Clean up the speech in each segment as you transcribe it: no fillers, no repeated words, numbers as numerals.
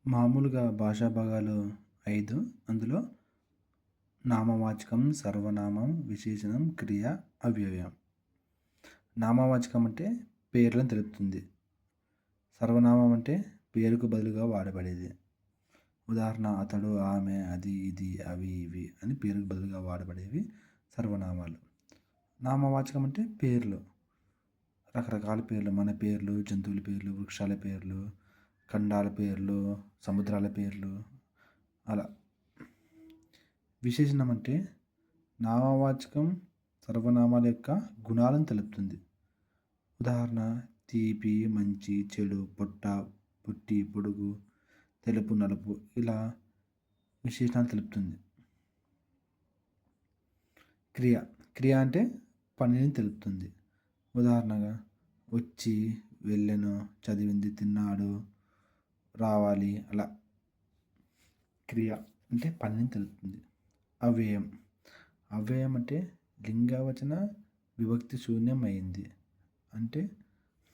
మామూలుగా భాషా భాగాలు 5. అందులో నామవాచకం, సర్వనామం, విశేషణం, క్రియ, అవ్యయం. నామవాచకం అంటే పేర్లను తెలుపుతుంది. సర్వనామం అంటే పేరుకు బదులుగా వాడబడేది. ఉదాహరణ అతడు, ఆమె, అది, ఇది, అవి, ఇవి అని పేరుకు బదులుగా వాడబడేవి సర్వనామాలు. నామవాచకం అంటే పేర్లు, రకరకాల పేర్లు, మన పేర్లు, జంతువుల పేర్లు, వృక్షాల పేర్లు, ఖండాల పేర్లు, సముద్రాల పేర్లు, అలా. విశేషణం అంటే నామవాచకం సర్వనామాల యొక్క గుణాలను తెలుపుతుంది. ఉదాహరణ తీపి, మంచి, చెడు, పొట్ట, పొట్టి, పొడుగు, తెలుపు, నలుపు ఇలా విశేషణాలు తెలుపుతుంది. క్రియ క్రియ అంటే పనిని తెలుపుతుంది. ఉదాహరణగా వచ్చి, వెళ్ళెను, చదివింది, తిన్నాడు, రావాలి అలా. క్రియ అంటే పనిని తెలుపుతుంది. అవ్యయం అవ్యయం అంటే లింగవచన విభక్తి శూన్యం అయింది. అంటే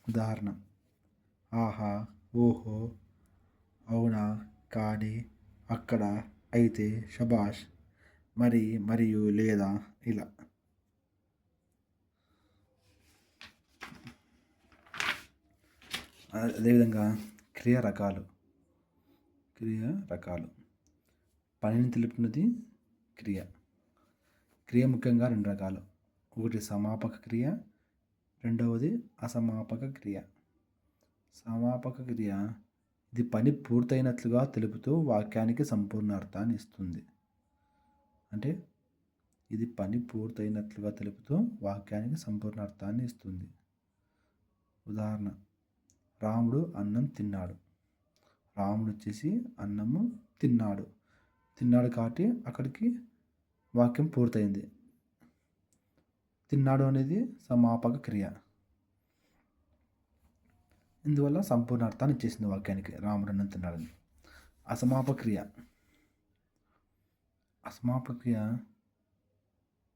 ఉదాహరణ ఆహా, ఓహో, అవునా, కానీ, అక్కడ, అయితే, శబాష్, మరి, మరియు, లేదా ఇలా. అదేవిధంగా క్రియ రకాలు పనిని తెలుపుతున్నది క్రియ ముఖ్యంగా 2 రకాలు. ఒకటి సమాపక క్రియ, రెండవది అసమాపక క్రియ. సమాపక క్రియ ఇది పని పూర్తయినట్లుగా తెలుపుతూ వాక్యానికి సంపూర్ణ అర్థాన్ని ఇస్తుంది. అంటే ఇది పని పూర్తయినట్లుగా తెలుపుతూ వాక్యానికి సంపూర్ణ అర్థాన్ని ఇస్తుంది. ఉదాహరణ రాముడు అన్నం తిన్నాడు. రాముడు వచ్చేసి అన్నము తిన్నాడు కాబట్టి అక్కడికి వాక్యం పూర్తయింది. తిన్నాడు అనేది సమాపక క్రియ. ఇందువల్ల సంపూర్ణ అర్థాన్ని ఇచ్చేసింది వాక్యానికి, రాముడు అన్నం తిన్నాడని. అసమాపక క్రియ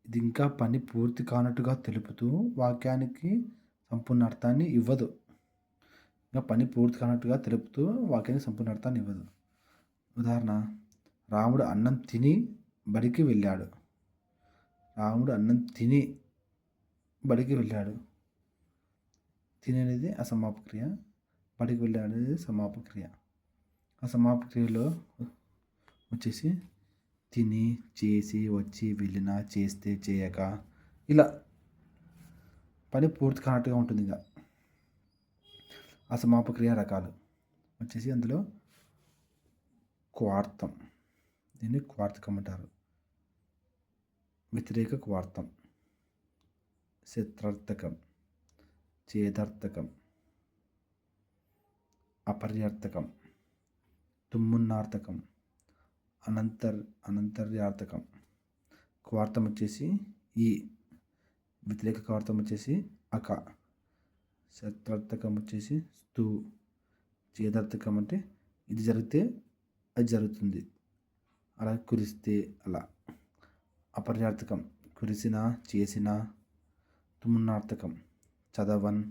ఇది ఇంకా పని పూర్తి కానట్టుగా తెలుపుతూ వాక్యానికి సంపూర్ణ అర్థాన్ని ఇవ్వదు. ఇంకా పని పూర్తి కానట్టుగా తెలుపుతూ వాక్యానికి సంపూర్ణ అర్థాన్ని ఇవ్వదు. ఉదాహరణ రాముడు అన్నం తిని బడికి వెళ్ళాడు. రాముడు అన్నం తిని బడికి వెళ్ళాడు. తిని అనేది అసమాపక క్రియ, బడికి వెళ్ళాడు అనేది సమాపక క్రియ. అసమాపక క్రియలో వచ్చేసి తిని, చేసి, వచ్చి, వెళ్ళిన, చేస్తే, చేయక ఇలా పని పూర్తి కానట్టుగా ఉంటుంది. ఇంకా అసమాపక క్రియ రకాలు వచ్చేసి అందులో క్వార్థం, దీన్ని క్వార్థకం అంటారు. వ్యతిరేక క్వార్థం, శత్రార్థకం, ఛేదార్థకం, అపర్యార్థకం, తుమ్మున్నార్థకం, అనంతర్యార్థకం. క్వార్థం వచ్చేసి ఈ, వ్యతిరేక క్వార్థం వచ్చేసి అక, శత్రార్థకం వచ్చేసి స్తు, ఛేదార్థకం అంటే ఇది జరిగితే అది జరుగుతుంది, అలా కురిస్తే అలా. అపర్యార్థకం కురిసిన, చేసిన. తుమ్మున్నార్థకం చదవన్.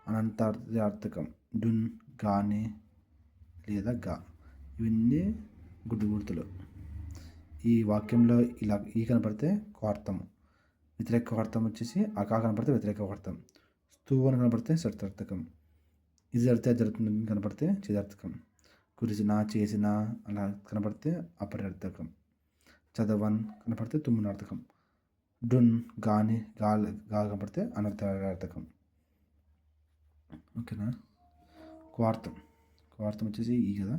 అనంతర్యార్థకం డున్, గాని, లేదా గా. ఇవన్నీ గుర్తులు. ఈ వాక్యంలో ఇలా ఈ కనపడితే క్వార్థం, వ్యతిరేక క్వార్థం వచ్చేసి అకా కనపడితే వ్యతిరేక క్వార్థం, స్తూ అని కనపడితే శత్రార్థకం, ఇది జరిగితే అది జరుగుతుంది కనపడితే ఛేదార్థకం, కురిసిన, చేసిన అలా కనపడితే అపర్యార్థకం, చదవన్ కనపడితే తుమ్మునార్థకం, డున్, గాని, గా కనపడితే అనర్థార్థకం. ఓకేనా. క్వార్థం వచ్చేసి ఈ కదా,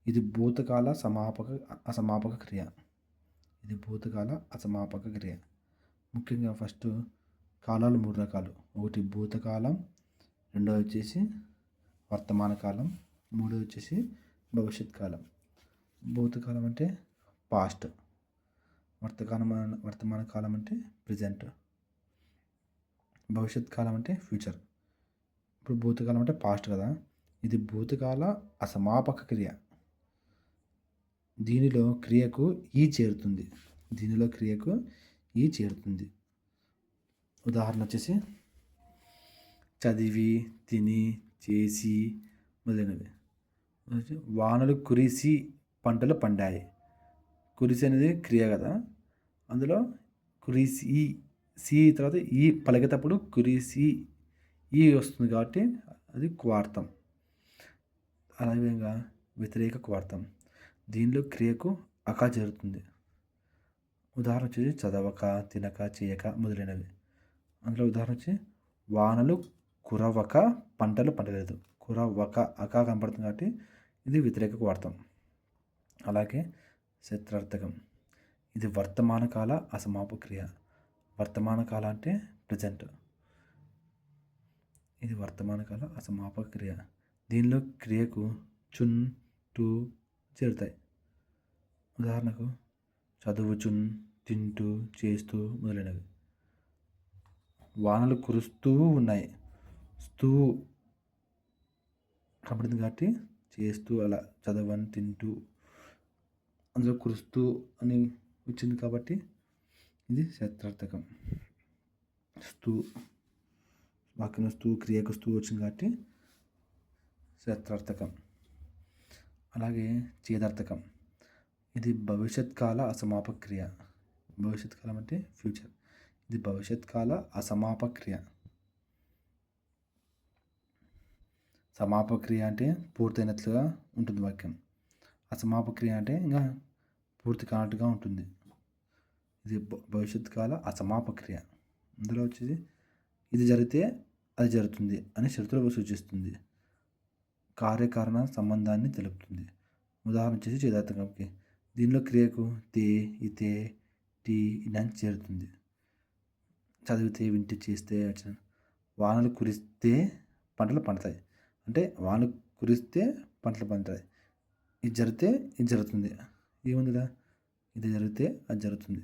ఇది భూతకాల అసమాపక క్రియ. ముఖ్యంగా ఫస్ట్ కాలాలు 3 రకాలు. ఒకటి భూతకాలం, రెండోది వచ్చేసి వర్తమాన కాలం, మూడోది వచ్చేసి భవిష్యత్ కాలం. భూతకాలం అంటే పాస్ట్, వర్తమాన కాలం అంటే ప్రజెంట్, భవిష్యత్ కాలం అంటే ఫ్యూచర్. ఇప్పుడు భూతకాలం అంటే పాస్ట్ కదా, ఇది భూతకాల అసమాపక క్రియ. దీనిలో క్రియకు ఈ చేరుతుంది. ఉదాహరణ వచ్చేసి చదివి, తిని, చేసి మొదలైనవి. వానలు కురిసి పంటలు పండాయి. కురిసి అనేది క్రియ కదా, అందులో కురిసి సి తర్వాత ఈ పలికేటప్పుడు కురిసి ఈ వస్తుంది కాబట్టి అది క్వార్థం. అలాగే వ్యతిరేక క్వార్థం. దీనిలో క్రియకు అక జరుగుతుంది. ఉదాహరణ వచ్చేసి చదవక, తినక, చేయక మొదలైనవి. అందులో ఉదాహరణ వచ్చి వానలు కురవక పంటలు పండలేదు. కురవక అక కనపడుతుంది కాబట్టి ఇది వ్యతిరేక క్వార్థం. అలాగే శత్రార్థకం. ఇది వర్తమాన కాల అసమాప క్రియ. వర్తమాన కాల అంటే ప్రజెంట్. ఇది వర్తమాన కాల అసమాపక క్రియ. దీనిలో క్రియకు చున్, టు చేరుతాయి. ఉదాహరణకు చదువుచున్, తింటూ, చేస్తూ మొదలైనవి. వానలు కురుస్తూ ఉన్నాయి. స్తూ కనపడింది కాబట్టి చేస్తూ అలా చదవని, తింటూ, అందులో కురుస్తూ అని వచ్చింది కాబట్టి ఇది శత్రార్థకం. స్తూ వాక్యం స్తూ క్రియకు స్తూ వచ్చింది కాబట్టి శత్రార్థకం. అలాగే చేదార్థకం. ఇది భవిష్యత్ కాల అసమాపక క్రియ. భవిష్యత్ కాలం అంటే ఫ్యూచర్. ఇది భవిష్యత్ కాల అసమాపక క్రియ. సమాపక క్రియ అంటే పూర్తయినట్లుగా ఉంటుంది వాక్యం. అసమాపక క్రియ అంటే ఇంకా పూర్తి కానట్టుగా ఉంటుంది. ఇది భవిష్యత్ కాల అసమాపక క్రియ. అందులో వచ్చేసి ఇది జరిగితే అది జరుగుతుంది అని షరతులు సూచిస్తుంది. కార్యకారణ సంబంధాన్ని తెలుపుతుంది. ఉదాహరణ వచ్చేసి చేదార్థకంకి. దీనిలో క్రియకు తే, ఇతే, టీ ఇలాంటి చేరుతుంది. చదివితే, వింటే, చేస్తే. వానలు కురిస్తే పంటలు పండుతాయి అంటే వానలు కురిస్తే పంటలు పండుతాయి. ఇది జరిగితే ఇది జరుగుతుంది. ఏముందిరా, ఇది జరిగితే అది జరుగుతుంది.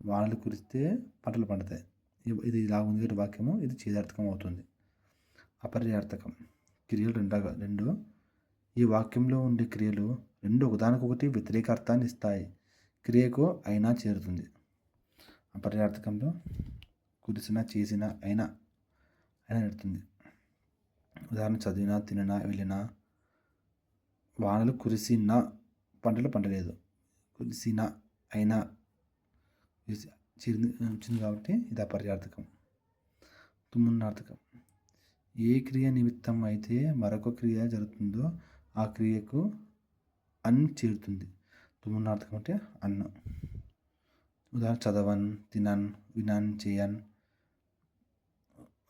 వానలు కురిస్తే పంటలు పండుతాయి. ఇది ఇలా ఉంది వాక్యము. ఇది చేదార్థకం అవుతుంది. అపర్యార్థకం. క్రియలు రెండు. ఈ వాక్యంలో ఉండే క్రియలు రెండు ఒకదానికొకటి వ్యతిరేక అర్థాన్ని ఇస్తాయి. క్రియకు అయినా చేరుతుంది. అపర్యార్థకంలో కురిసిన, చేసిన, అయినా పెడుతుంది. ఉదాహరణ చదివినా, తిననా, వెళ్ళినా. వానలు కురిసిన పంటలు పండలేదు. కురిసిన, అయినా వచ్చింది కాబట్టి ఇది అపర్యార్థకం. తుమ్మునార్థకం. ఏ క్రియ నిమిత్తం అయితే మరొక క్రియ జరుగుతుందో ఆ క్రియకు అన్ చేరుతుంది. తుమ్మునార్థకం అంటే అన్ను. ఉదాహరణ చదవన్, తినన్, వినన్, చేయన్.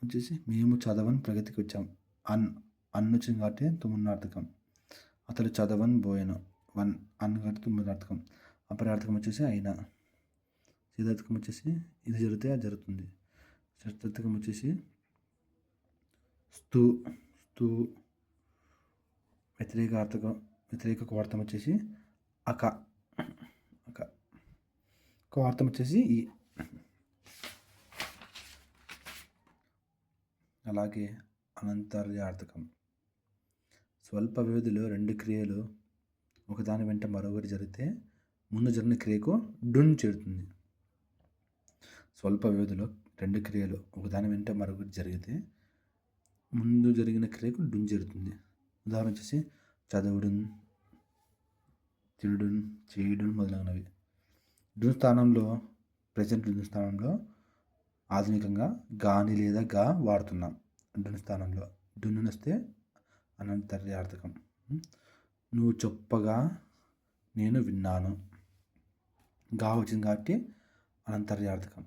వచ్చేసి మేము చదవన్ ప్రగతికి వచ్చాం. అన్ను వచ్చింది కాబట్టి తుమ్మునార్థకం. అతడు చదవన్ బోయను. అన్ను కాబట్టి తుమ్మునార్థకం. అపరార్థకం వచ్చేసి అయినా. చేదార్థకం వచ్చేసి ఇది జరిగితే అది జరుగుతుంది. శత్రార్థకం వచ్చేసి స్తూ. వ్యతిరేక క్వార్థం వచ్చేసి అక. క్వార్థం వచ్చేసి ఈ. అలాగే అనంతర్యార్థకం. స్వల్ప వ్యవధిలో రెండు క్రియలు ఒకదాని వెంట మరొకటి జరిగితే ముందు జరిగిన క్రియకు డున్ చేరుతుంది. స్వల్ప వ్యవధిలో రెండు క్రియలు ఒకదాని వెంట మరొకటి జరిగితే ముందు జరిగిన క్రియకు డున్ చేరుతుంది. ఉదాహరణ వచ్చేసి చదవడం, తినడం, చేయడం మొదలైనవి. డున్ స్థానంలో ప్రజెంట్ డున్ స్థానంలో ఆధునికంగా గాని లేదా గా వాడుతున్నాం. డున్ స్థానంలో డున్ వస్తే అనంతర్యార్థకం. నువ్వు చెప్పగా నేను విన్నాను. గా వచ్చింది కాబట్టి అనంతర్యార్థకం.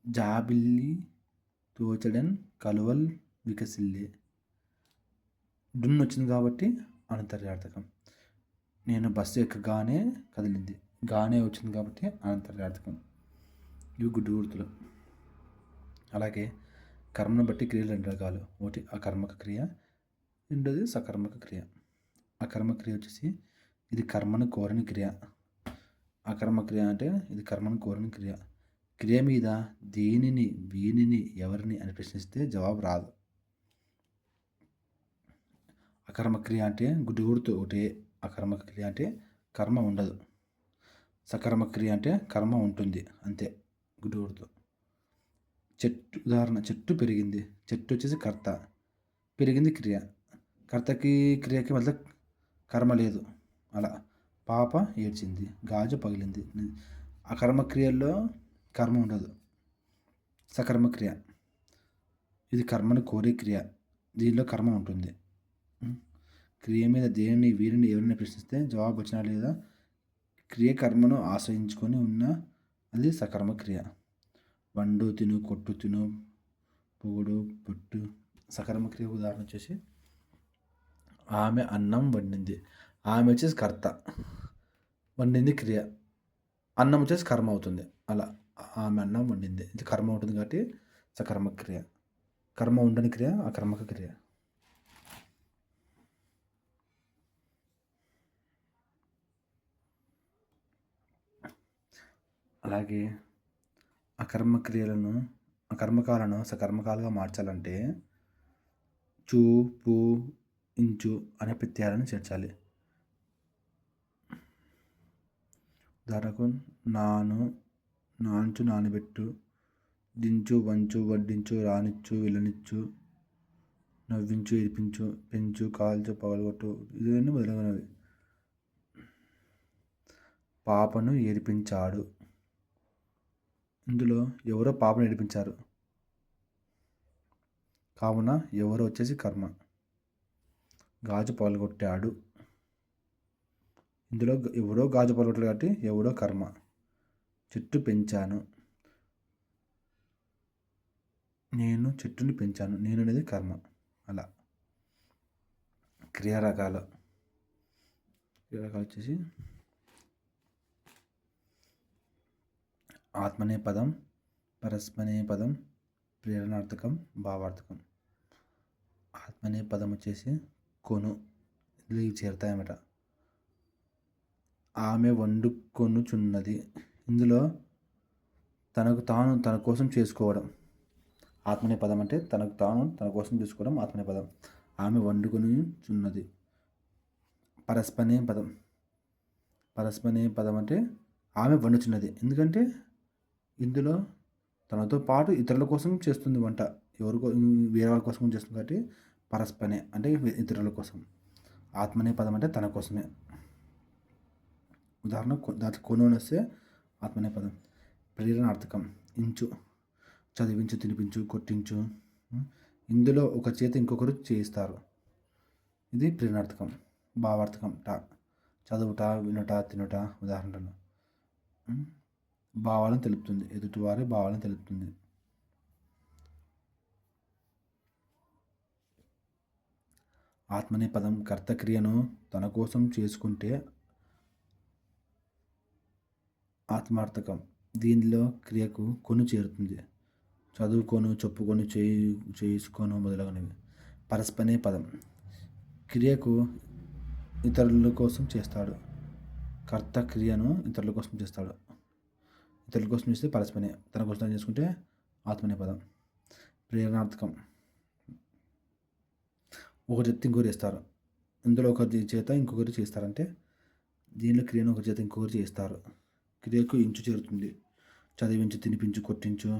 జాబిల్లి తోచడన్ కలువల్ వికసిల్లే. డున్ వచ్చింది కాబట్టి అనంతర్యార్థకం. నేను బస్సు ఎక్కగానే కదిలింది. గానే వచ్చింది కాబట్టి అనంతర్యార్థకం. ఇవి గుడ్డు గుర్తులు. అలాగే కర్మను బట్టి క్రియలు రెండు రకాలు. ఒకటి అకర్మక క్రియ, రెండోది సకర్మక క్రియ. అకర్మక క్రియ వచ్చేసి ఇది కర్మను కోరని క్రియ. అకర్మక క్రియ అంటే ఇది కర్మను కోరని క్రియ. క్రియ మీద దేనిని, వీనిని, ఎవరిని అని ప్రశ్నిస్తే జవాబు రాదు. అకర్మక క్రియ అంటే గుడ్డు గుర్తు ఒకటే. అకర్మక క్రియ అంటే కర్మ ఉండదు. సకర్మక క్రియ అంటే కర్మ ఉంటుంది అంతే, గుడ్డు గుర్తు. చెట్టు ఉదాహరణ, చెట్టు పెరిగింది. చెట్టు వచ్చేసి కర్త, పెరిగింది క్రియ. కర్తకి క్రియకి మధ్య కర్మ లేదు. అలా పాప ఏడ్చింది, గాజు పగిలింది. అకర్మక్రియల్లో కర్మ ఉండదు, సకర్మక్రియ. ఇది కర్మను కోరే క్రియ, దీనిలో కర్మ ఉంటుంది. క్రియ మీద దేనిని వీరిని ఎవరిని ప్రశ్నిస్తే జవాబు వచ్చినా లేదా క్రియ కర్మను ఆశ్రయించుకొని ఉన్న అది సకర్మక్రియ. వండు తిను, కొట్టు తిను, పొగుడు పొట్టు. సకర్మక్రియ ఉదాహరణ వచ్చేసి ఆమె అన్నం వండింది. ఆమె వచ్చేసి కర్త, వండింది క్రియ. అన్నం వచ్చేసి కర్మ అవుతుంది. అలా ఆమె అన్నం వండింది, ఇది కర్మ ఉంటుంది కాబట్టి సకర్మక్రియ. కర్మ ఉండని క్రియ అకర్మక క్రియ. అలాగే అకర్మక్రియలను అకర్మకాలను సకర్మకాలుగా మార్చాలంటే చూ, పూ, ఇంచు అనే ప్రత్యయాలను చేర్చాలి. ఉదాహరణకు నాను, నాంచు, నానబెట్టు, దించు, వంచు, వడ్డించు, రానిచ్చు, విలనిచ్చు, నవ్వించు, ఏడిపించు, పెంచు, కాల్చు, పగలగొట్టు, ఇవన్నీ మొదలగునవి. పాపను ఏడిపించాడు. ఇందులో ఎవరో పాపను ఏడిపించారు కావున ఎవరో వచ్చేసి కర్మ. గాజు పగలగొట్టాడు, ఇందులో ఎవడో గాజు పగలగొట్టాడు కాబట్టి ఎవడో కర్మ. చెట్టు పెంచాను, నేను చెట్టుని పెంచాను, నేను అనేది కర్మ. అలా క్రియారకాలు వచ్చేసి ఆత్మనే పదం, పరస్మనే పదం, ప్రేరణార్థకం, భావార్థకం. ఆత్మనే పదం వచ్చేసి కొను, ఇందులో ఇవి చేరుతాయన్నమాట. ఆమె వండుకొనుచున్నది, ఇందులో తనకు తాను తన కోసం చేసుకోవడం. ఆత్మనే పదం అంటే తనకు తాను తన కోసం చేసుకోవడం ఆత్మనే పదం. ఆమె వండుకొనుచున్నది. పరస్మనే పదం, పరస్మనే పదం అంటే ఆమె వండుచున్నది, ఎందుకంటే ఇందులో తనతో పాటు ఇతరుల కోసం చేస్తుంది వంట. వేరే వాళ్ళ కోసం చేస్తుంది కాబట్టి పరస్పనే అంటే ఇతరుల కోసం. ఆత్మనే పదం అంటే తన కోసమే. ఉదాహరణ దాంట్లో కొను వస్తే ఆత్మనే పదం. ప్రేరణార్థకం ఇంచు, చదివించు, తినిపించు, కొట్టించు. ఇందులో ఒక చేత ఇంకొకరు చేయిస్తారు, ఇది ప్రేరణార్థకం. భావార్థకం చదువుట, వినుట, తినుట. ఉదాహరణలు భావాలను తెలుపుతుంది, ఎదుటివారి భావాలను తెలుపుతుంది. ఆత్మనే పదం కర్తక్రియను తన కోసం చేసుకుంటే ఆత్మార్థకం. దీనిలో క్రియకు కొను చేరుతుంది, చదువుకోను, చెప్పుకొని, చేసుకోను మొదలగునవి. పరస్పనే పదం క్రియకు ఇతరుల కోసం చేస్తాడు, కర్త క్రియను ఇతరుల కోసం చేస్తాడు. ఇతరుల కోసం చేస్తే పరస్పనే, తన కోసం చేసుకుంటే ఆత్మనే పదం. ప్రేరణార్థకం ఒకరి చేత ఇంకొకరు చేస్తారు, ఇందులో ఒకరి చేత ఇంకొకరు చేస్తారంటే దీనిలో క్రియను ఒకరి చేత ఇంకొకరు చేస్తారు. క్రియకు ఇంచు చేరుతుంది, చదివించు, తినిపించు, కొట్టించు.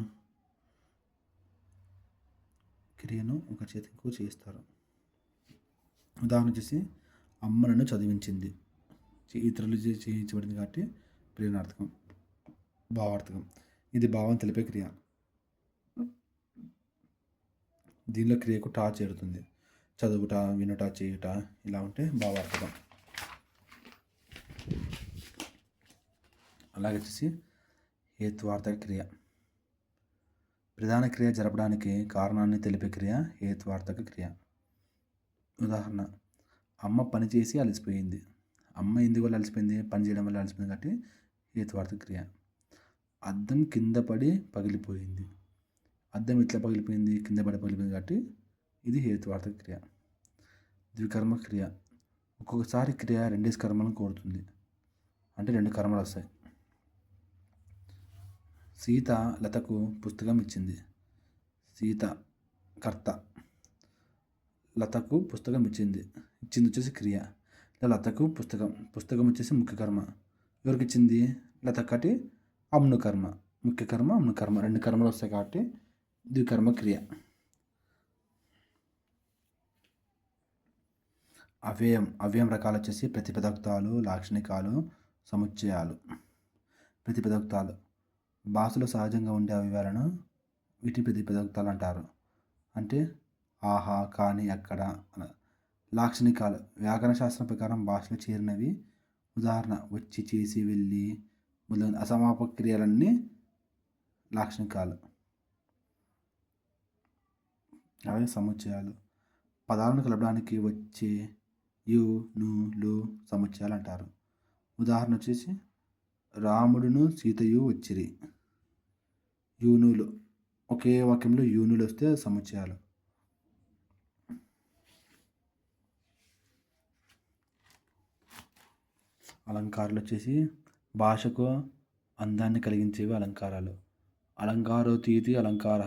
క్రియను ఒకరి చేత ఇంకొకరు చేస్తారు. ఉదాహరణ వచ్చేసి అమ్మ నన్ను చదివించింది, ఇతరులు చేయించబడింది కాబట్టి ప్రేరణార్థకం. భావార్థకం ఇది భావం తెలిపే క్రియ. దీనిలో క్రియకు టా చేరుతుంది, చదువుట, వినుట, చేయుట. ఇలా ఉంటే భావార్థకం. అలాగే వచ్చేసి హేత్వార్థక క్రియ. ప్రధాన క్రియ జరపడానికి కారణాన్ని తెలిపే క్రియ హేత్వార్థక క్రియ. ఉదాహరణ అమ్మ పని చేసి అలసిపోయింది. అమ్మ ఎందువల్ల అలసిపోయింది? పని చేయడం వల్ల అలసిపోయింది కాబట్టి హేత్వార్థక క్రియ. అద్దం కింద పడి పగిలిపోయింది. అద్దం ఇట్లా పగిలిపోయింది, కింద పడి పగిలిపోయింది కాబట్టి ఇది హేతువార్థక క్రియ. ద్వికర్మ క్రియ. ఒక్కొక్కసారి క్రియ రెండేసి కర్మలను కోరుతుంది, అంటే రెండు కర్మలు వస్తాయి. సీత లతకు పుస్తకం ఇచ్చింది. సీత కర్త, లతకు పుస్తకం ఇచ్చింది వచ్చేసి క్రియ. లతకు పుస్తకం వచ్చేసి ముఖ్య కర్మ. ఎవరికి ఇచ్చింది? లత కాబట్టి అమ్ను కర్మ. ముఖ్య కర్మ, అమ్ను కర్మ, రెండు కర్మలు వస్తాయి కాబట్టి ద్వికర్మ క్రియ. అవ్యయం రకాలు వచ్చేసి ప్రతిపదోక్తాలు, లాక్షణికాలు, సముచ్చయాలు. ప్రతిపదోక్తాలు భాషలో సహజంగా ఉండే అవ్యయాలను వీటి ప్రతిపదోక్తాలు అంటారు. అంటే ఆహా, కానీ, అక్కడ. లాక్షణికాలు వ్యాకరణ శాస్త్రం ప్రకారం భాషలో చేరినవి. ఉదాహరణ వచ్చి, చేసి, వెళ్ళి మొదలైన అసమాపక క్రియలన్నీ లాక్షణికాలు. అవే సముచ్చయాలు పదాలను కలపడానికి వచ్చే యు, ను, లు సముచ్చయాలు అంటారు. ఉదాహరణ వచ్చేసి రాముడును సీతయు వచ్చిరి. యూనులు ఒకే వాక్యంలో యూనులు వస్తే సముచ్చయాలు. అలంకారాలు వచ్చేసి భాషకు అందాన్ని కలిగించేవి అలంకారాలు. అలంకారోతీతి అలంకార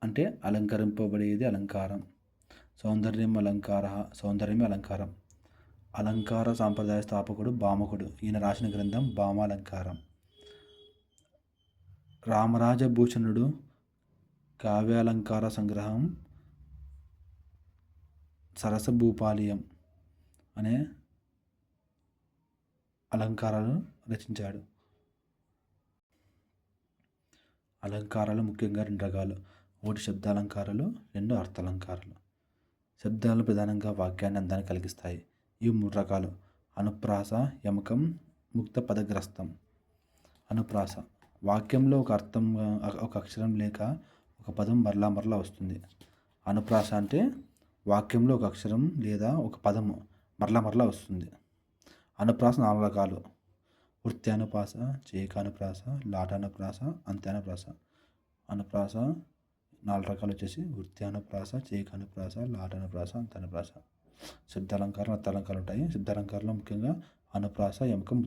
అంటే అలంకరింపబడేది అలంకారం. సౌందర్యం సౌందర్యమే అలంకారం. అలంకార సాంప్రదాయ స్థాపకుడు భామకుడు. ఈయన రాసిన గ్రంథం భామాలంకారం. రామరాజభూషణుడు కావ్యాలంకార సంగ్రహం సరసభూపాళియం అనే అలంకారాలు రచించాడు. అలంకారాలు ముఖ్యంగా 2 రకాలు. ఒకటి శబ్దాలంకారాలు, 2 అర్థాలంకారాలు. శబ్దాలు ప్రధానంగా వాక్యాన్ని అందాన్ని కలిగిస్తాయి. ఇవి 3 రకాలు: అనుప్రాస, యమకం, ముక్త పదగ్రస్తం. అనుప్రాస వాక్యంలో ఒక అక్షరం లేక ఒక పదం మరలా వస్తుంది. అనుప్రాస అంటే వాక్యంలో ఒక అక్షరం లేదా ఒక పదము మరలా వస్తుంది. అనుప్రాస 4 రకాలు: వృత్యానుప్రాస, చేకానుప్రాస, లాటానుప్రాస, అంత్యానుప్రాస. అనుప్రాస 4 రకాలు వచ్చేసి వృత్యానుప్రాస, చేకానుప్రాస, లాటానుప్రాస, అంత్యానుప్రాస. శబ్దాలంకారం, అర్థాలంకారాలు ఉంటాయి. శబ్దాలంకారంలో ముఖ్యంగా అనుప్రాస, యమకం,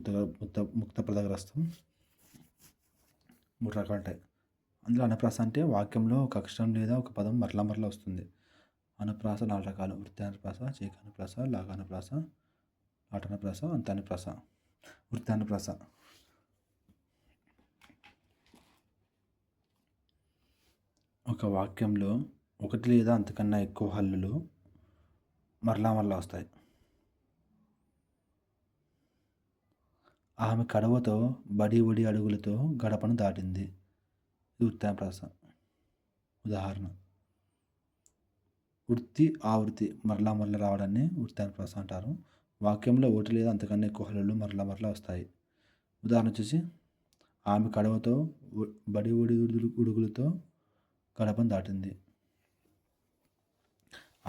ముక్త పదగ్రస్తం 3 రకాలు ఉంటాయి. అందులో అనుప్రాస అంటే వాక్యంలో ఒక అక్షరం లేదా ఒక పదం మరలా వస్తుంది. అనుప్రాస 4 రకాలు: వృత్యానుప్రాస, చేకానుప్రాస, లాగానుప్రాస, లాటానుప్రాస, అంత్యానుప్రాస. వృత్యానుప్రాస ఒక వాక్యంలో ఒకటి లేదా అంతకన్నా ఎక్కువ హల్లులు మరలా వస్తాయి. ఆమె కడవతో బడి ఒడి అడుగులతో గడపను దాటింది. ఇది వృత్యానుప్రాస. ఉదాహరణ వృత్తి, ఆవృత్తి మరలా రావడాన్ని వృత్యానుప్రాస అంటారు. వాక్యంలో ఒకటి లేదా అంతకన్నా ఎక్కువ హల్లులు మరలా వస్తాయి. ఉదాహరణ వచ్చేసి ఆమె కడవతో బడి ఒడి ఉడుగులతో గడపను దాటింది.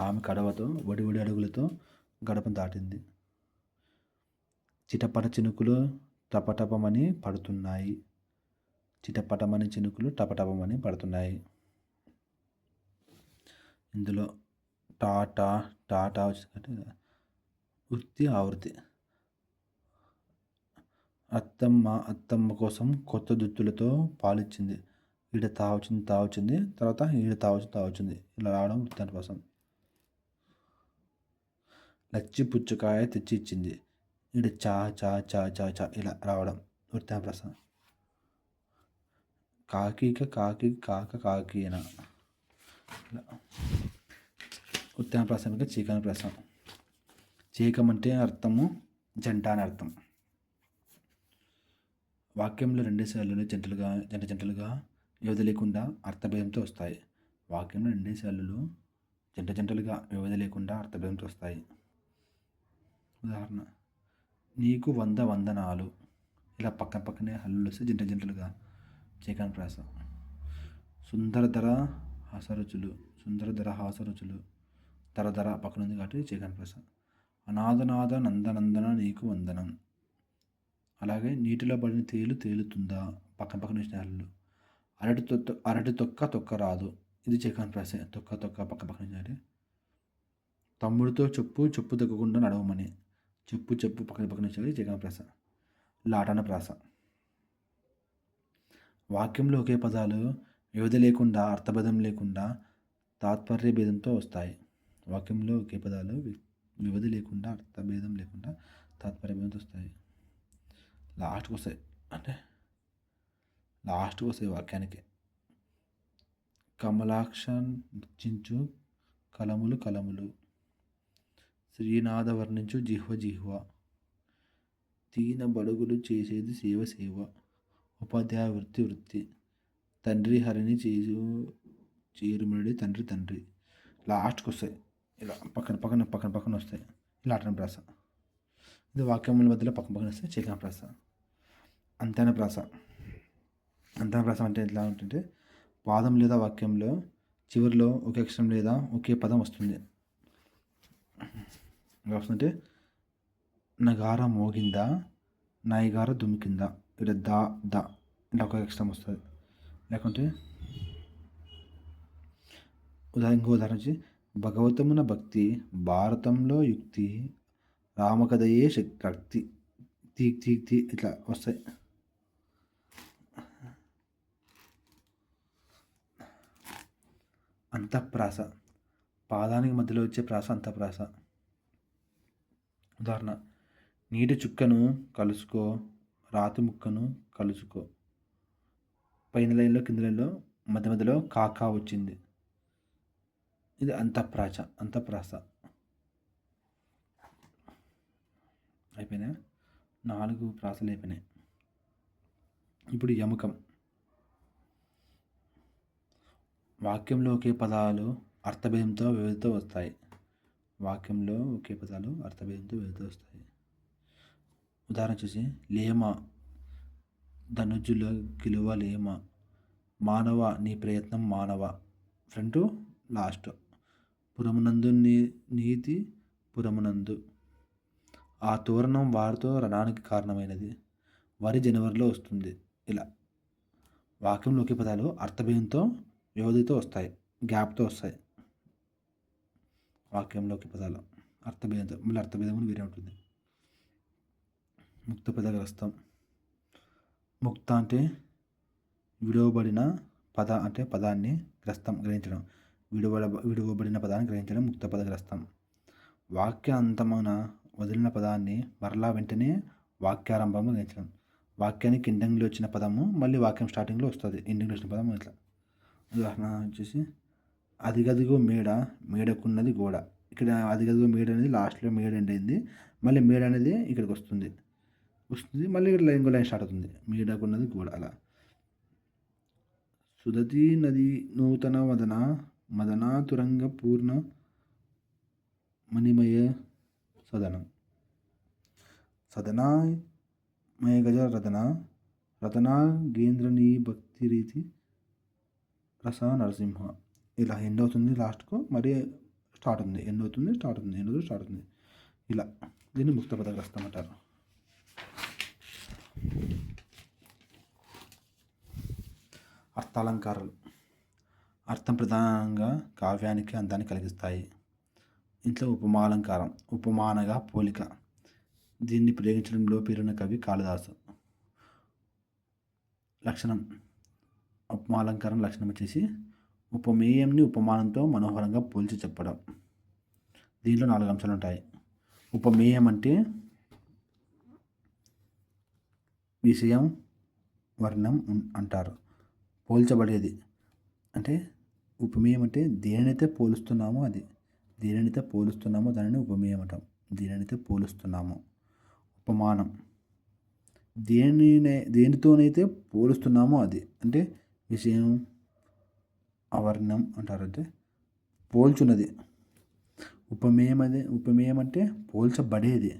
ఆమె కడవతో ఒడి అడుగులతో గడపను దాటింది. చిటపట చినుకులు టపటపమని పడుతున్నాయి. చిటపటమని చినుకులు టపటపమని పడుతున్నాయి. ఇందులో టాటా వచ్చిందంటే వృత్తి, ఆవృత్తి. అత్తమ్మ కోసం కొత్త దుత్తులతో పాలిచ్చింది. ఈడ తావచ్చింది తర్వాత ఈడ తావచ్చింది ఇలా రావడం వృత్తానుప్రాసం. లచ్చి పుచ్చకాయ తెచ్చి ఇచ్చింది. ఈడ చా చా చా చా చా ఇలా రావడం వృత్తానుప్రాసం. కాకిక కాక కాకిన ఇలా వృత్తానుప్రాసం. చీకానుప్రాసం. చీకం అంటే అర్థము జంట అని అర్థం. వాక్యంలో 2 శైలులు జంటలుగా వ్యవధి లేకుండా అర్థభేదంతో వస్తాయి. వాక్యంలో 2 శైలులు జంటలుగా వ్యవధి లేకుండా అర్థభేదంతో వస్తాయి. ఉదాహరణ నీకు 100 వందనాలు. ఇలా పక్కనే హల్లులు వస్తే జంటలుగా చేకానుప్రాస. సుందరధర హాసరుచులు. ధర పక్కన ఉంది కాబట్టి చేకానుప్రాస. అనాథనాథ నందనందన నీకు వందనం. అలాగే నీటిలో పడిన తేలుతుందా పక్కన హల్లులు. అరటి తొక్క రాదు. ఇది చేకానుప్రాస. తొక్క పక్కన. తమ్ముడితో చెప్పు తగ్గకుండా నడవమని. చెప్పు పక్కన చేకానుప్రాస. లాటానుప్రాస వాక్యంలో ఒకే పదాలు వ్యవధి లేకుండా అర్థభేదం లేకుండా తాత్పర్య భేదంతో వస్తాయి. వాక్యంలో ఒకే పదాలు వ్యవధి లేకుండా అర్థభేదం లేకుండా తాత్పర్య భేదంతో వస్తాయి. లాస్ట్కి వస్తాయి వాక్యానికి. కమలాక్ష నర్చించు కలములు. శ్రీనాథ వర్ణించు జిహ్వ జిహ్వ. తీన బడుగులు చేసేది సేవ సేవ. ఉపాధ్యాయ వృత్తి వృత్తి. తండ్రి హరిని చేరుమడి తండ్రి తండ్రి. లాస్ట్కి వస్తాయి ఇలా పక్కన పక్కన పక్కన పక్కన వస్తాయి. ఇలా అటన ప్రాస. ఇది వాక్యముల మధ్యలో పక్కన పక్కన వస్తే చిహ్న ప్రాస. అంతన ప్రాస. అంతన ప్రాస అంటే ఎట్లా ఉంటుంటే పాదం లేదా వాక్యంలో చివరిలో ఒకే అక్షరం లేదా ఒకే పదం వస్తుంది. ఎలా వస్తుందంటే నగార మోగిందా, నాయిగార దుమికిందా, ఇక్కడ దా ద ఇలా ఒక అక్షరం వస్తుంది. లేకుంటే ఇంకో ఉదాహరణ వచ్చి భగవతమున భక్తి, భారతంలో యుక్తి, రామకథయే శక్తి తీ తీ తీ ఇట్లా వస్తాయి. అంతఃప్రాస. పాదానికి మధ్యలో వచ్చే ప్రాస అంతఃప్రాస. ఉదాహరణ నీటి చుక్కను కలుసుకో, రాతి ముక్కను కలుసుకో. పైన లైన్లో కింద లైన్లో మధ్య మధ్యలో కాకా వచ్చింది. ఇది అంతఃప్రాస. అయిపోయినాయి. 4 ప్రాసలు అయిపోయినాయి. ఇప్పుడు యమకం. వాక్యంలో ఒకే పదాలు అర్థభేదంతో వివిధతో వస్తాయి. వాక్యంలో ఒకే పదాలు అర్థభేదంతో వివిధతో వస్తాయి. ఉదాహరణ చూసి లేమ, ధనుజుల గిలువ లేమ, మానవ నీ ప్రయత్నం మానవ, ఫ్రంట్ లాస్ట్. పురమునందు నీతి పురమునందు. ఆ తోరణం వారితో రణానికి కారణమైనది, వరి జనవరిలో వస్తుంది. ఇలా వాక్యంలో ఒకే పదాలు అర్థభేదంతో వ్యవధితో వస్తాయి, గ్యాప్తో వస్తాయి. వాక్యంలోకి పదాలు అర్థభేదంతో, మళ్ళీ అర్థభేదం కూడా వేరే ఉంటుంది. ముక్త పదగ్రస్తం. ముక్త అంటే విడవబడిన పద అంటే పదాన్ని, గ్రస్తం గ్రహించడం, విడువబడిన పదాన్ని గ్రహించడం ముక్త పదగ్రస్తం. వాక్య అంతమున వదిలిన పదాన్ని మరలా వెంటనే వాక్యారంభంలో గ్రహించడం. వాక్యానికి ఎండింగ్లో వచ్చిన పదము మళ్ళీ వాక్యం స్టార్టింగ్లో వస్తుంది, ఎండింగ్లో వచ్చిన పదము ఇట్లా. ఉదాహరణ వచ్చేసి అదిగదిగో మేడ, మేడకున్నది గోడ. ఇక్కడ అదిగదిగో మేడ అనేది లాస్ట్లో మేడ ఎండ్ అయింది, మళ్ళీ మేడ అనేది ఇక్కడికి వస్తుంది, మళ్ళీ ఇక్కడ ఇంకో లైన్ స్టార్ట్ అవుతుంది, మేడకున్నది గోడ. అలా సుదతి నది నూతన వదన మదనాతురంగ పూర్ణ మణిమయ సదనం. సదనామయ గజ రతనా గేంద్రనీ భక్తి రీతి రస నరసింహ. ఇలా ఎండ్ అవుతుంది, లాస్ట్కు మరి స్టార్ట్ అవుతుంది, ఎండ్ అవుతుంది స్టార్ట్ అవుతుంది, ఎండ్ అవుతుంది స్టార్ట్ అవుతుంది. ఇలా దీన్ని ముక్త పదగ్రస్తం అంటారు. అర్థాలంకారాలు. అర్థం ప్రధానంగా కావ్యానికి అందాన్ని కలిగిస్తాయి. ఇంట్లో ఉపమాలంకారం, ఉపమానగా పోలిక. దీన్ని ప్రయోగించడంలో పేరున్న కవి కాళిదాసు. లక్షణం. ఉపమాలంకారం లక్షణం వచ్చేసి ఉపమేయంని ఉపమానంతో మనోహరంగా పోల్చి చెప్పడం. దీంట్లో 4 అంశాలు ఉంటాయి. ఉపమేయం అంటే విషయం వర్ణం అంటారు. పోల్చబడేది అంటే ఉపమేయం అంటే దేనినైతే పోలుస్తున్నామో అది, దేనినైతే పోలుస్తున్నామో దానిని ఉపమేయం అంటాం. దేనినైతే పోలుస్తున్నామో. ఉపమానం దేనితోనైతే పోలుస్తున్నామో అది, అంటే విషయం అవర్ణం అంటారు, అంటే పోల్చున్నది. ఉపమేయం అంటే పోల్చబడేది.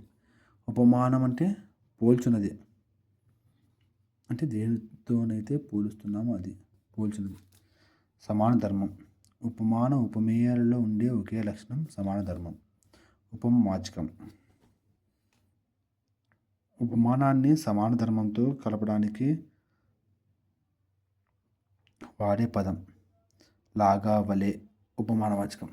ఉపమానం అంటే పోల్చున్నది, అంటే దేనితోనైతే పోలుస్తున్నామో అది, పోల్చున్నది. సమాన ధర్మం. ఉపమాన ఉపమేయాలలో ఉండే ఒకే లక్షణం సమాన ధర్మం. ఉపమావాచకం. ఉపమానాన్ని సమాన ధర్మంతో కలపడానికి వాడే పదం లాగా వలె ఉపమానవాచకం.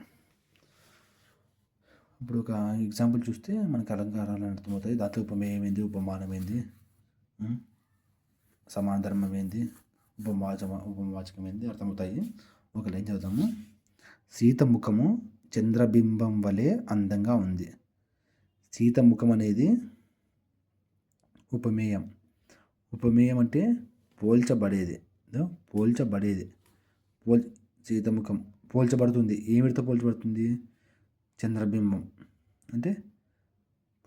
ఇప్పుడు ఒక ఎగ్జాంపుల్ చూస్తే మనకు అలంకారాలు అర్థమవుతాయి. దాంట్లో ఉపమేయం ఏంది, ఉపమానం ఏంది, సమాన ధర్మం ఏంది, ఉపమావాచకం ఏంది అర్థమవుతాయి. ఒక లైన్ చదువుతాము. సీత ముఖము చంద్రబింబం వలె అందంగా ఉంది. సీత ముఖం అనేది ఉపమేయం. ఉపమేయం అంటే పోల్చబడేది. సీత ముఖం పోల్చబడుతుంది. ఏమిటితో పోల్చబడుతుంది? చంద్రబింబం. అంటే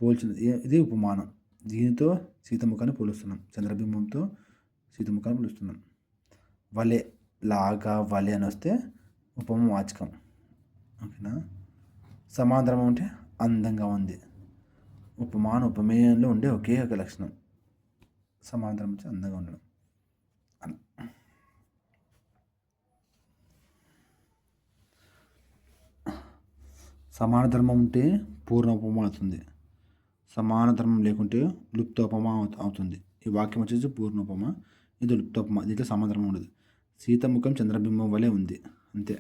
పోల్చినది. ఇది ఉపమానం. దీనితో సీతముఖాన్ని పోలుస్తున్నాం. చంద్రబింబంతో సీతముఖాన్ని పోలుస్తున్నాం. వలె, లాగా, వలె అని వస్తే ఉపమావాచకం. ఓకేనా. సమాంతరం అంటే అందంగా ఉంది. ఉపమాన ఉపమేయంలో ఉండే ఒకే ఒక లక్షణం సమాంతరం వచ్చి అందంగా ఉండడం. సమాన ధర్మం ఉంటే పూర్ణ ఉపమా అవుతుంది. సమాన ధర్మం లేకుంటే లుప్తోపమా అవుతుంది. ఈ వాక్యం వచ్చేసి పూర్ణోపమ, ఇది లుప్తోపమ. దీంట్లో సమాధానం ఉండదు. సీతముఖం చంద్రబింబం వలె ఉంది, అంతే.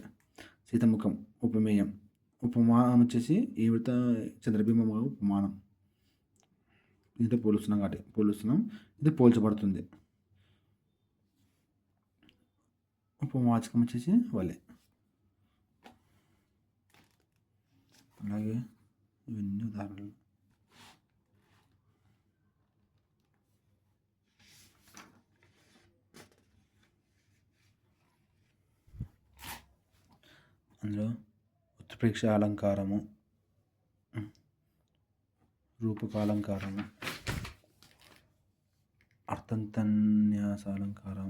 సీతముఖం ఉపమేయం, ఉపమానం వచ్చేసి ఈవిత చంద్రబింబం ఉపమానం. దీంతో పోలుస్తున్నాం. ఇది పోల్చబడుతుంది. ఉపమావాచకం వచ్చేసి వలె. అలాగే ఇవన్నీ ఉదాహరణలు. అందులో ఉత్ప్రేక్ష అలంకారము, రూపకాలంకారము, అర్థంతన్యాస అలంకారం,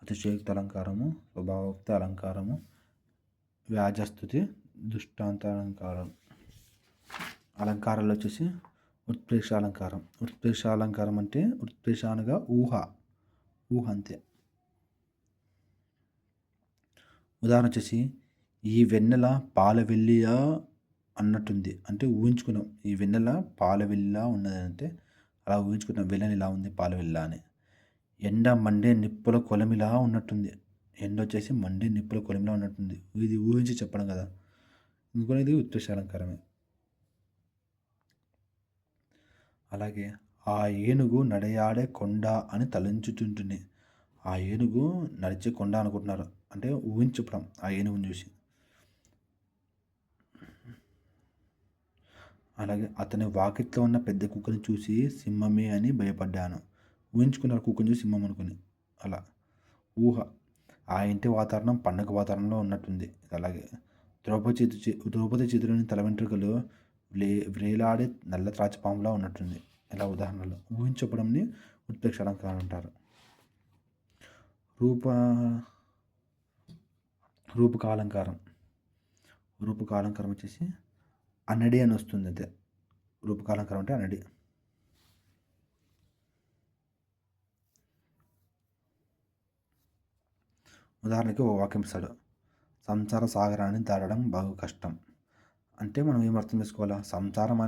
అతిశయోక్త అలంకారము, స్వభావోక్త అలంకారము, వ్యాజస్థుతి, దృష్టాంత అలంకారం. అలంకారాలు వచ్చేసి ఉత్ప్రేక్ష అలంకారం. ఉత్ప్రేక్ష అలంకారం అంటే ఉత్ప్రేక్ష అనగా ఊహ అంతే. ఉదాహరణ వచ్చేసి ఈ వెన్నెల పాలవెల్లిలా అన్నట్టుంది, అంటే ఊహించుకున్నాం. ఈ వెన్నెల పాలవెల్లిలా ఉన్నది అంటే అలా ఊహించుకున్నాం, వెన్నెల ఇలా ఉంది పాలవెల్లిలా అని. ఎండ మండే నిప్పుల కొలమిలా ఉన్నట్టుంది, ఎండ వచ్చేసి మండే నిప్పుల కొలమిలా ఉన్నట్టుంది. ఇది ఊహించి చెప్పడం కదా, ఇంకొనేది ఉత్ప్రేక్ష అలంకారమే. అలాగే ఆ ఏనుగు నడయాడే కొండ అని తలంచుతుంటుంది. ఆ ఏనుగు నడిచే కొండ అనుకుంటున్నారు, అంటే ఊహించి చెప్పడం ఆ ఏనుగుని చూసి. అలాగే అతని వాకిట్లో ఉన్న పెద్ద కుక్కని చూసి సింహమే అని భయపడ్డాను. ఊహించుకున్నారు కుక్కని చూసి సింహం అనుకుని. అలా ఊహ. ఆ ఇంటి వాతావరణం పండగ వాతావరణంలో ఉన్నట్టుంది. అలాగే ద్రౌపది చేతిలోని తల వెంట్రుకలు వ్రేలాడే నల్ల త్రాచుపాములా ఉన్నట్టుంది. ఇలా ఉదాహరణలు. ఊహించడంని ఉత్ప్రేక్ష అలంకారం అంటారు. రూపకాలంకారం వచ్చేసి అనడి అని వస్తుంది, అంతే. రూపకాలంకారం అంటే అనడి. ఉదాహరణకి ఒక వాక్యం ఇస్తాడు, సంసార సాగరాన్ని దాటడం బాగా కష్టం. అంటే మనం ఏం అర్థం చేసుకోవాలా, సంసారం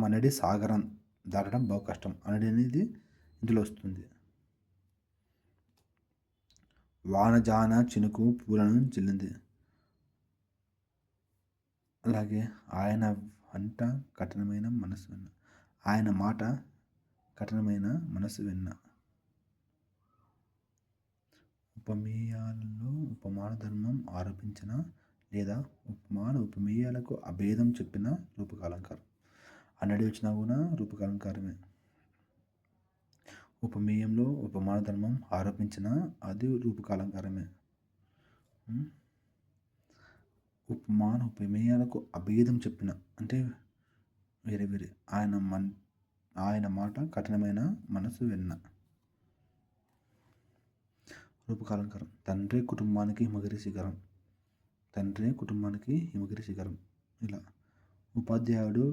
అనేది సాగరం దాటడం బాగా కష్టం అనేది ఇందులో వస్తుంది. వానజాన చినుకు పూలను చెల్లింది. అలాగే ఆయన మాట కఠినమైన మనసు విన్న. ఉపమేయాలలో ఉపమాన ధర్మం ఆరోపించిన లేదా ఉపమేయాలకు అభేదం చెప్పిన రూపకాలంకారం. అన్నడి వచ్చినా కూడా రూపకాలంకారమే. ఉపమేయంలో ఉపమాన ధర్మం ఆరోపించిన అది రూపకాలంకారమే. ఉపమేయాలకు అభేదం చెప్పిన అంటే వేరే. ఆయన మాట కఠినమైన మనసు విన్న. రూపకాలంకారం. తండ్రి కుటుంబానికి హిమగిరి శిఖరం. ఇలా ఉపాధ్యాయుడు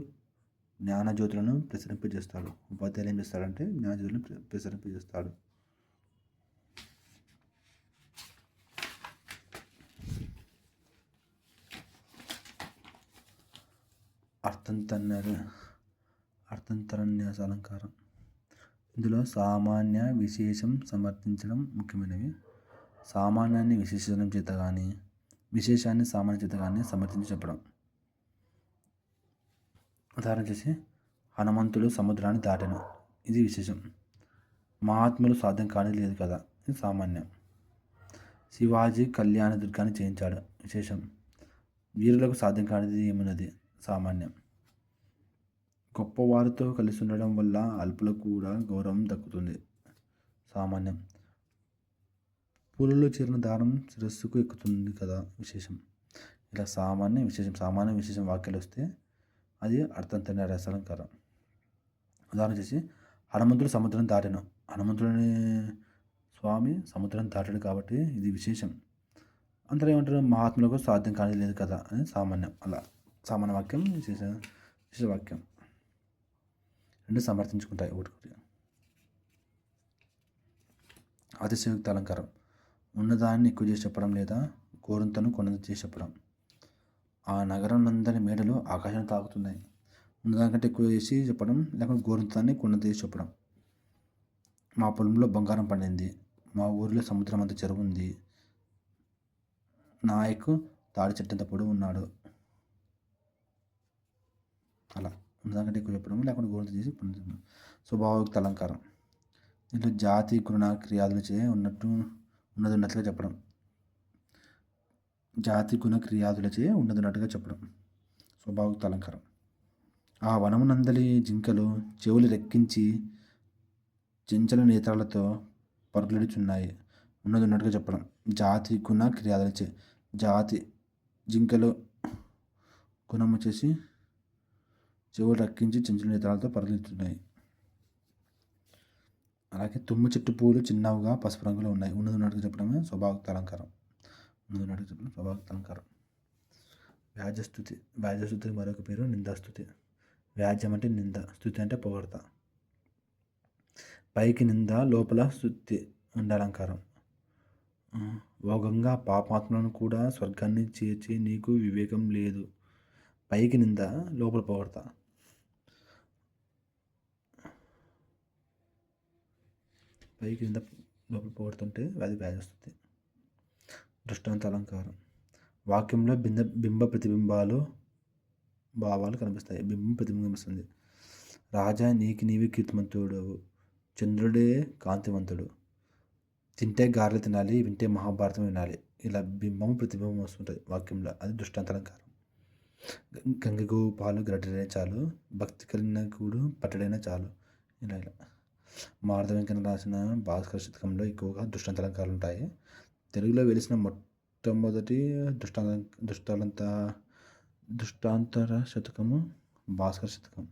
జ్ఞానజ్యోతులను ప్రసరింపజేస్తాడు. ఉపాధ్యాయులు ఏం చేస్తాడంటే జ్ఞానజ్యోతులను ప్రసరింపజేస్తాడు. అర్థంతరన్యాస అలంకారం. ఇందులో సామాన్య విశేషం సమర్థించడం ముఖ్యమైనవి. సామాన్యాన్ని విశేషణం చేత కానీ విశేషాన్ని సామాన్య చేత కానీ సమర్థించి చెప్పడం. ఉదాహరణ చేసి హనుమంతుడు సముద్రాన్ని దాటెను, ఇది విశేషం. మహాత్ములు సాధ్యం కానిది లేదు కదా, ఇది సామాన్యం. శివాజీ కళ్యాణ దుర్గాన్ని చేయించాడు, విశేషం. వీరులకు సాధ్యం కానిది ఏమున్నది, సామాన్యం. గొప్పవారితో కలిసి ఉండడం వల్ల అల్పులకు కూడా గౌరవం దక్కుతుంది, సామాన్యం. పూలలో చేరిన దారం శిరస్సుకు ఎక్కుతుంది కదా, విశేషం. ఇలా సామాన్య విశేషం వాక్యాలు వస్తే అది అర్థం తెలియని రసాలంకారం. ఉదాహరణ చేసి హనుమంతుడు సముద్రం దాటెను. హనుమంతుడని స్వామి సముద్రం దాటాడు కాబట్టి ఇది విశేషం. అందరూ ఏమంటారు, మహాత్ములకు సాధ్యం కానిది లేదు కదా అని సామాన్యం. అలా సామాన్య వాక్యం, విశేష వాక్యం రెండు సమర్థించుకుంటాయి ఒకటి. అతిశయోక్తి అలంకారం. ఉన్నదాన్ని ఎక్కువ చేసి చెప్పడం లేదా గోరంతను కొన్నది చేసి చెప్పడం. ఆ నగరం నందరి మేడలు ఆకాశాన్ని తాకుతున్నాయి. ఉన్నదానికంటే ఎక్కువ చేసి చెప్పడం, లేకపోతే గోరంతాన్ని కొన్నది చేసి చెప్పడం. మా పొలంలో బంగారం పండింది. మా ఊరిలో సముద్రం అంత చెరువు ఉంది. నాయకు తాడి చెట్టంత పొడవు ఉన్నాడు. అలా ఉన్నదానికంటే ఎక్కువ చెప్పడం, లేకుంటే గోరంత చేసి పొందుతున్నాం. స్వభావోక్తి అలంకారం. దీంట్లో జాతి గుణ క్రియాదులచే ఉన్నట్లుగా చెప్పడం. జాతి గుణ క్రియాదులచే ఉన్నట్టుగా చెప్పడం స్వభావోక్తి అలంకారం. ఆ వనమునందలి జింకలు చెవులు రెక్కించి చెంచల నేత్రాలతో పరుగులుచున్నాయి. ఉన్నట్టుగా చెప్పడం. జాతి గుణ క్రియాదులచే. జాతి జింకలు గుణం వచ్చేసి చెవులు రక్కించి చెంచల నేత్రాలతో పరుగులుచున్నాయి. అలాగే తుమ్మ చెట్టు పూలు చిన్నవిగా పసుపు రంగులో ఉన్నాయి. ఉన్నట్టుగా చెప్పడమే స్వభావోక్తి అలంకారం. ఉన్నట్టుగా చెప్పడం స్వభావోక్తి అలంకారం. వ్యాజస్థుతి మరొక పేరు నిందాస్తుతి. వ్యాజ్యం అంటే నింద, స్తుతి అంటే పొగడత. పైకి నింద, లోపల స్తుతి ఉండాలంకారం. ఓ గంగా, పాపాత్మలను కూడా స్వర్గాన్ని చేర్చి నీకు వివేకం లేదు. పైకి నింద, లోపల పొగడత. పైకి నింద, లోపల పొగడుతుంటే అది వ్యాజస్థుతి. దృష్టాంత అలంకారం. వాక్యంలో బింబ ప్రతిబింబాలు భావాలు కనిపిస్తాయి. బింబం ప్రతిబింబిస్తుంది. రాజా, నీవే కీర్తిమంతుడవు. చంద్రుడే కాంతివంతుడు. తింటే గారెలు తినాలి, వింటే మహాభారతం వినాలి. ఇలా బింబం ప్రతిబింబం వస్తుంటుంది వాక్యంలో. అది దృష్టాంత అలంకారం. గంగకు పాలు గరిటెడైనా చాలు, భక్తి కలిగిన కూడు పట్టడైనా చాలు. ఇలా మారుత వెంకన్న రాసిన భాస్కర శతకంలో ఎక్కువగా దృష్టాంత అలంకారాలు ఉంటాయి. తెలుగులో వెలిసిన మొట్టమొదటి దృష్టాంతర శతకము భాస్కర శతకం.